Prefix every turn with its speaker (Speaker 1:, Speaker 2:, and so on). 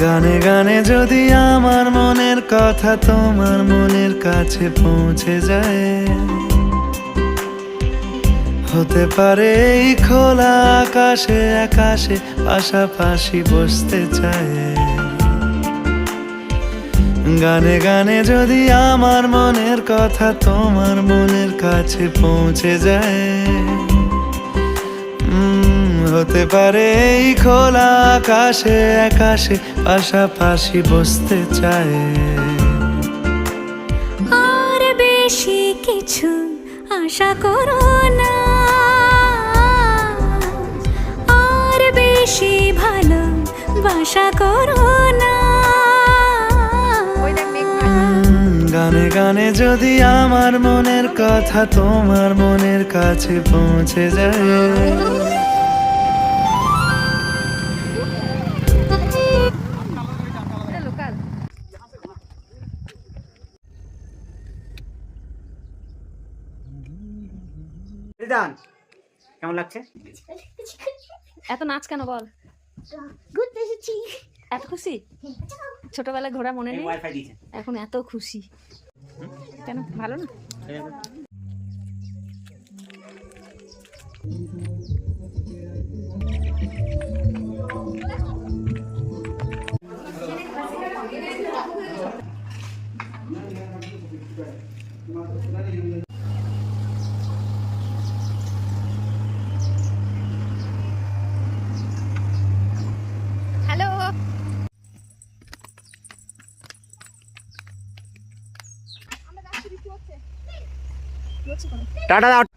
Speaker 1: গানে গানে যদি আমার মনের কথা তোমার মনের কাছে পৌঁছে যায়, হতে পারে এই খোলা আকাশে আকাশে পাশাপাশি বসতে চায়। গানে গানে যদি আমার মনের কথা তোমার মনের কাছে পৌঁছে যায়, হতে পারে এই খোলা আকাশে আকাশে পাশাপাশি বসতে চায়।
Speaker 2: আর বেশি কিছু আশা করো না, আর বেশি ভালোবাসা করো না।
Speaker 1: গানে গানে যদি আমার মনের কথা তোমার মনের কাছে পৌঁছে যায়,
Speaker 3: কেমন লাগছে?
Speaker 4: এত নাচ কেন বল? এত খুশি? ছোটবেলায় ঘোরা মনে নেই, এখন এত খুশি কেন? ভালো না? হ্যালো,
Speaker 3: টাটা দাও।